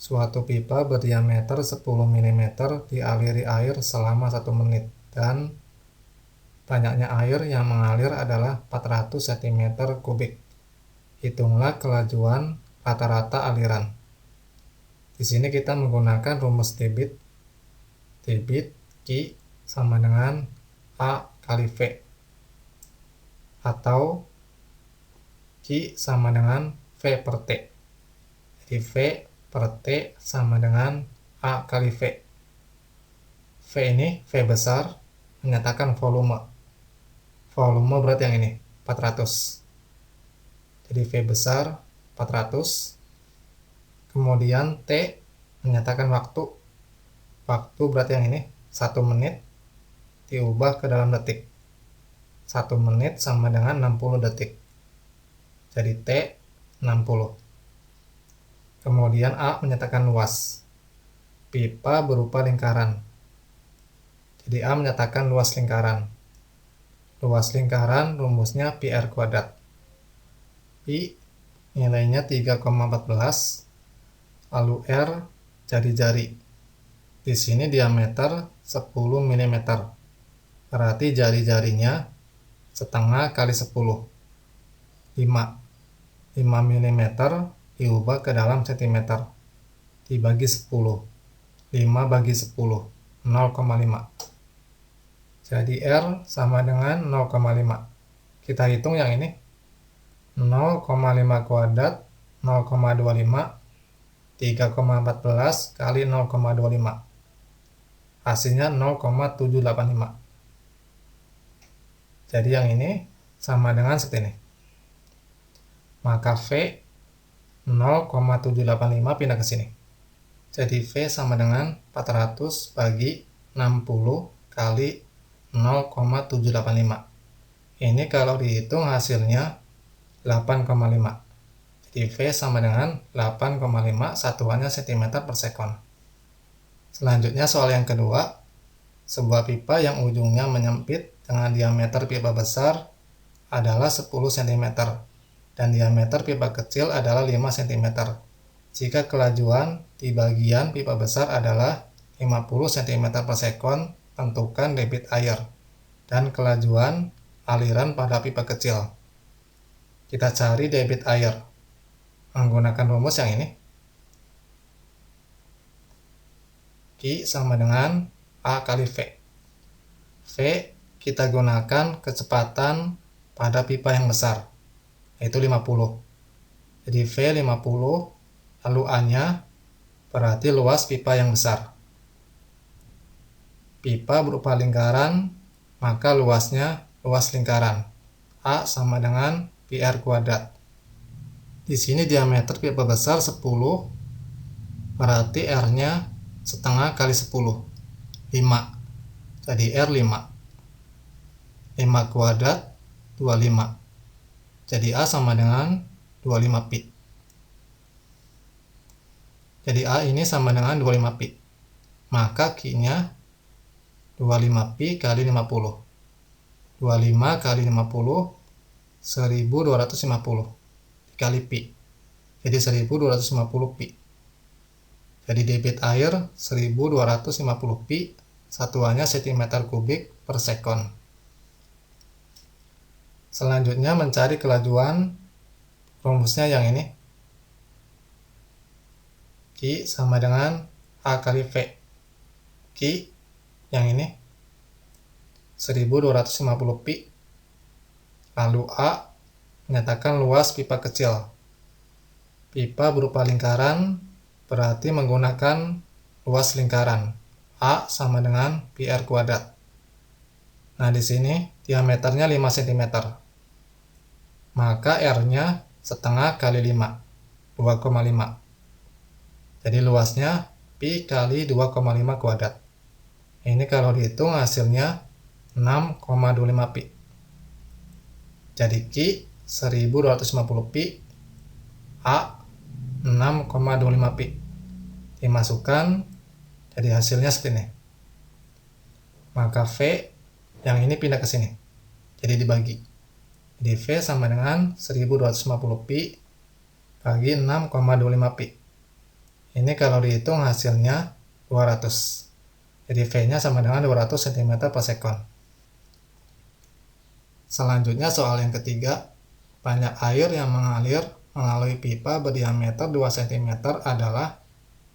Suatu pipa berdiameter 10 mm dialiri air selama 1 menit dan banyaknya air yang mengalir adalah 400 cm3. Hitunglah kelajuan rata-rata aliran. Di sini kita menggunakan rumus debit. Debit Q sama dengan A kali V, atau Q sama dengan V per T. Jadi V per T sama dengan A kali V. V ini, V besar, menyatakan volume. Volume berarti yang ini, 400. Jadi V besar, 400. Kemudian T menyatakan waktu. Waktu berarti yang ini, 1 menit diubah ke dalam detik. 1 menit sama dengan 60 detik. Jadi T 60. Kemudian A menyatakan luas. Pipa berupa lingkaran. Jadi A menyatakan luas lingkaran. Luas lingkaran rumusnya pi r kuadrat. Pi nilainya 3,14, lalu R jari-jari. Di sini diameter 10 mm. Berarti jari-jarinya setengah kali 10. 5 mm diubah ke dalam cm. Dibagi 10. 5 bagi 10. 0,5. Jadi R sama dengan 0,5. Kita hitung yang ini. 0,5 kuadrat 0,25. 3,14 kali 0,25. Hasilnya 0,785. Jadi yang ini sama dengan seperti ini. Maka V 0,785 pindah ke sini. Jadi V sama dengan 400 bagi 60 kali 0,785. Ini kalau dihitung hasilnya 8,5. Jadi V sama dengan 8,5, satuannya cm per sekon. Selanjutnya soal yang kedua. Sebuah pipa yang ujungnya menyempit dengan diameter pipa besar adalah 10 cm dan diameter pipa kecil adalah 5 cm. Jika kelajuan di bagian pipa besar adalah 50 cm per sekon, tentukan debit air dan kelajuan aliran pada pipa kecil. Kita cari debit air menggunakan rumus yang ini. Q sama dengan A kali V. V kita gunakan kecepatan pada pipa yang besar, yaitu 50. Jadi V 50, lalu A-nya berarti luas pipa yang besar. Pipa berupa lingkaran, maka luasnya luas lingkaran. A sama dengan pi r kuadrat. Di sini diameter pipa besar 10, berarti R-nya setengah kali 10, 5. Jadi R 5. 5 kuadrat 25. Jadi A sama dengan 25 pi. Jadi A ini sama dengan 25 pi. Maka Q-nya 25 pi kali 50. 25 kali 50, 1250 dikali pi. Jadi 1250 pi. Jadi debit air 1250 pi, satuannya cm3 per sekon. Selanjutnya mencari kelajuan, rumusnya yang ini. Q sama dengan A kali V. Q yang ini 1250 pi. Lalu A menyatakan luas pipa kecil. Pipa berupa lingkaran, berarti menggunakan luas lingkaran. A sama dengan pi r kuadrat. Nah, di sini diameternya 5 cm. Maka R-nya setengah kali 5, 2,5. Jadi luasnya pi kali 2,5 kuadrat. Ini kalau dihitung hasilnya 6,25 pi. Jadi Q 1250 pi, A 6,25 pi. Dimasukkan, jadi hasilnya seperti ini. Maka V yang ini pindah ke sini. Jadi dibagi. Jadi V sama dengan 1250 pi bagi 6,25 pi. Ini kalau dihitung hasilnya 200. Jadi V-nya sama dengan 200 cm per sekon. Selanjutnya soal yang ketiga, banyak air yang mengalir melalui pipa berdiameter 2 cm adalah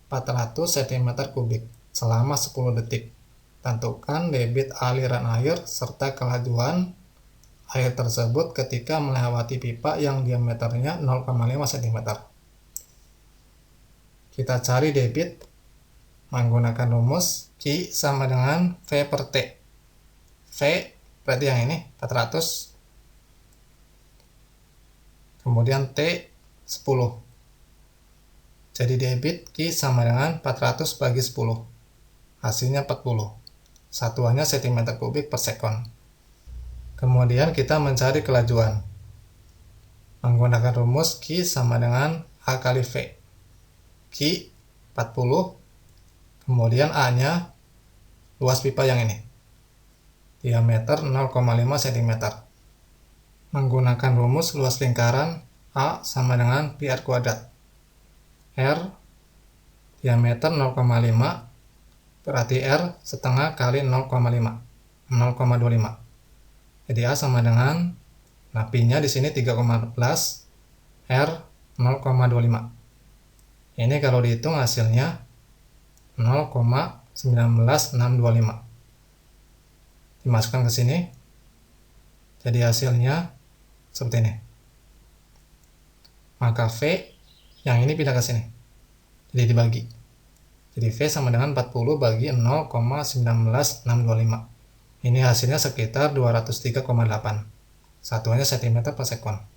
400 cm kubik selama 10 detik. Tentukan debit aliran air serta kelajuan air tersebut ketika melewati pipa yang diameternya 0,5 cm. Kita cari debit menggunakan rumus Q sama dengan V per T. V berarti yang ini 400, kemudian T 10. Jadi debit Q sama dengan 400 bagi 10. Hasilnya 40. Satuannya cm kubik per sekon. Kemudian kita mencari kelajuan. Menggunakan rumus Q sama dengan A kali V. Q 40, kemudian A-nya luas pipa yang ini. Diameter 0,5 cm. Menggunakan rumus luas lingkaran A sama dengan pi R kuadrat. R diameter 0,5 berarti R setengah kali 0,5, 0,25. Jadi A sama dengan, nah pi-nya di sini 3,14, R 0,25. Ini kalau dihitung hasilnya 0,19625. Dimasukkan ke sini. Jadi hasilnya seperti ini. Maka V yang ini pindah ke sini. Jadi dibagi. Jadi V sama dengan 40 bagi 0,19625. Ini hasilnya sekitar 203,8. Satuannya cm per sekon.